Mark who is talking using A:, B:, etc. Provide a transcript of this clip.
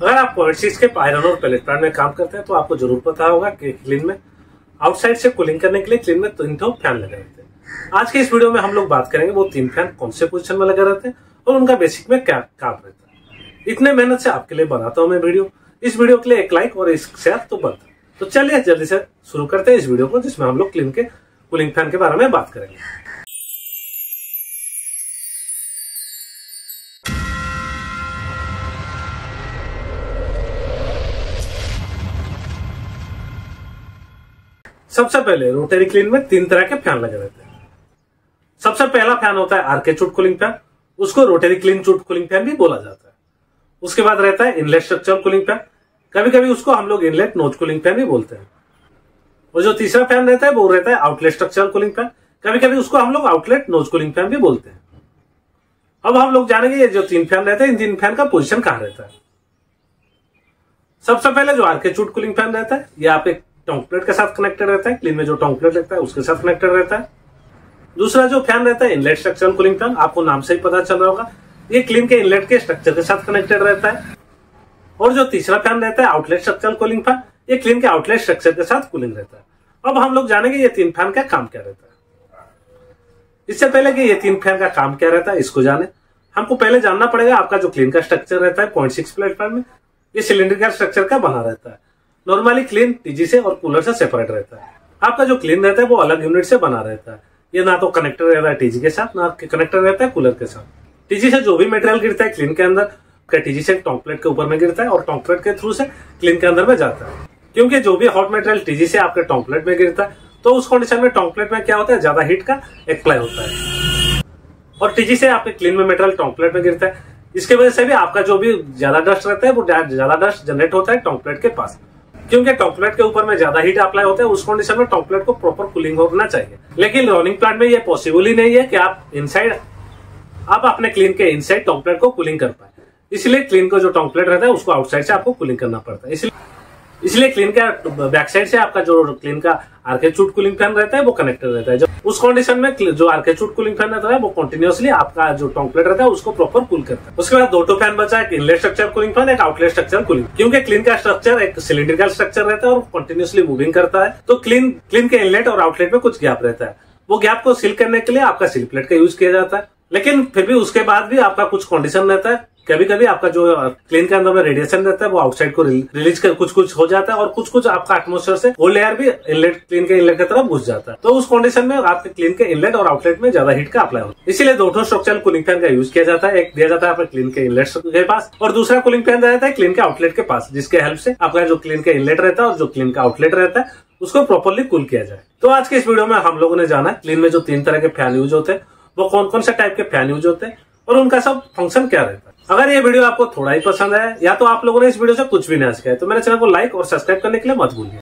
A: अगर आप 0.6 के आयरन और पेलेट प्लांट में काम करते हैं तो आपको जरूर पता होगा कि क्लीन में आउटसाइड से कूलिंग करने के लिए क्लीन में 3 फैन लगे रहते हैं। आज के इस वीडियो में हम लोग बात करेंगे वो 3 फैन कौन से पोजीशन में लगे रहते हैं और उनका बेसिक में क्या काम रहता है। इतने मेहनत से आपके लिए बनाता हूं मैं वीडियो। इस वीडियो के लिए एक लाइक और एक शेयर तो बनता है। तो चलिए जल्दी से शुरू करते हैं इस वीडियो को, जिसमें हम लोग क्लीन के कूलिंग फैन के बारे में बात करेंगे। सबसे पहले रोटरी क्लीन में 3 तरह के फैन लगे रहते हैं। सबसे पहला फैन होता है आर्के चूट कूलिंग फैन, उसको रोटरी क्लीन चूट कूलिंग फैन भी बोला जाता है। उसके बाद रहता है इनलेट स्ट्रक्चरल कूलिंग फैन, कभी कभी उसको हम लोग इनलेट नोज कूलिंग फैन भी बोलते हैं। और जो तीसरा फैन रहता है वो रहता है आउटलेट स्ट्रक्चरल कूलिंग फैन, कभी कभी उसको हम लोग आउटलेट नोज कूलिंग फैन भी बोलते हैं। अब हम लोग जानेंगे ये जो 3 फैन रहते हैं, इन 3 फैन का पोजीशन कहां रहता है। सबसे पहले जो आर्के चूट कूलिंग फैन रहता है, ये आप एक टॉन्क प्लेट के साथ कनेक्टेड रहता है। क्लीन में जो टॉन्क प्लेट लगता है उसके साथ कनेक्टेड रहता है। दूसरा जो फैन रहता है इनलेट स्ट्रक्चरल कूलिंग फैन, आपको नाम से ही पता चल रहा होगा, ये क्लीन के इनलेट के स्ट्रक्चर के साथ कनेक्टेड रहता है। और जो तीसरा फैन रहता है आउटलेट स्ट्रक्चरल कूलिंग फैन, ये क्लीन के आउटलेट स्ट्रक्चर के साथ कूलिंग रहता है। अब हम लोग जानेंगे ये 3 फैन का काम क्या रहता है। इससे पहले कि ये 3 फैन का काम क्या रहता है इसको जाने, हमको पहले जानना पड़ेगा आपका जो क्लीन का स्ट्रक्चर रहता है 0.6 प्लेटफॉर्म में, ये सिलेंड्रिकल स्ट्रक्चर का बना रहता है। नॉर्मली क्लीन टीजी से और कूलर से सेपरेट रहता है। आपका जो क्लीन रहता है वो अलग यूनिट से बना रहता है। ये ना तो कनेक्टर रहता है टीजी के साथ, ना कनेक्टर रहता है कूलर के साथ। टीजी से जो भी मटेरियल गिरता है क्लीन के अंदर, टीजी से टॉन्क प्लेट के ऊपर में गिरता है और टॉन्क प्लेट के थ्रू से क्लीन के अंदर में जाता है। क्योंकि जो भी हॉट मटेरियल टीजी से आपके टॉन्क प्लेट में गिरता है तो उस कंडीशन में टॉन्क प्लेट में क्या होता है, ज्यादा हीट का अप्लाई होता है। और टीजी से आपके क्लीन में मटेरियल टॉन्क प्लेट में गिरता है, इसके वजह से भी आपका जो भी ज्यादा डस्ट रहता है वो ज्यादा डस्ट जनरेट होता है टॉन्क प्लेट के पास। क्योंकि टॉन्क प्लेट के ऊपर में ज्यादा हीट अप्लाई होता है, उस कंडीशन में टॉन्क प्लेट को प्रॉपर कूलिंग होना चाहिए। लेकिन रनिंग प्लांट में ये पॉसिबल ही नहीं है कि आप अपने क्लीन के इनसाइड टॉन्क प्लेट को कूलिंग कर पाए। इसलिए क्लीन को जो टॉन्क प्लेट रहता है उसको आउटसाइड से आपको कूलिंग करना पड़ता है। इसलिए क्लीन का बैक साइड से आपका जो क्लीन का आर्के चूट कूलिंग फैन रहता है वो कनेक्टेड रहता है। जो उस कंडीशन में जो आर्के चूट कूलिंग फैन रहता है वो कंटिन्यूअसली आपका जो टॉन्क प्लेट रहता है उसको प्रॉपर कूल करता है। उसके बाद 2 फैन बचा है, एक इनलेट स्ट्रक्चर कूलिंग फैन, एक आउटलेट स्ट्रक्चर कूलिंग। क्योंकि क्लीन का स्ट्रक्चर एक सिलिंड्रिकल स्ट्रक्चर रहता है और कंटिन्यूअसली मूविंग करता है, तो क्लीन के इनलेट और आउटलेट में कुछ गैप रहता है। वो गैप को सील करने के लिए आपका सील प्लेट का यूज किया जाता है। लेकिन फिर भी उसके बाद भी आपका कुछ कंडीशन रहता है, कभी कभी आपका जो क्लीन के अंदर में रेडिएशन रहता है वो आउटसाइड को रिलीज कर कुछ हो जाता है और कुछ आपका एटमॉस्फेयर से वो लेयर भी इनलेट क्लीन के इनलेट की तरफ घुस जाता है। तो उस कंडीशन में आपके क्लीन के इनलेट और आउटलेट में ज्यादा हीट का अप्लाई होता है। इसीलिए 2 स्ट्रक्चरल कूलिंग फैन का यूज किया जाता है। एक दिया जाता है आपके क्लीन के इनलेट के पास और दूसरा कूलिंग फैन रहता है क्लीन के आउटलेट के पास, जिसके हेल्प से आपका जो क्लीन का इनलेट रहता है और जो क्लीन का आउटलेट रहता है उसको प्रॉपरली कूल किया जाए। तो आज के इस वीडियो में हम लोगों ने जाना क्लीन में जो 3 तरह के फैन यूज होते हैं वो कौन कौन से टाइप के फैन यूज होते हैं और उनका सब फंक्शन क्या रहता है। अगर ये वीडियो आपको थोड़ा ही पसंद है या तो आप लोगों ने इस वीडियो से कुछ भी नहीं सीखा है तो मेरे चैनल को लाइक और सब्सक्राइब करने के लिए मत भूलिए।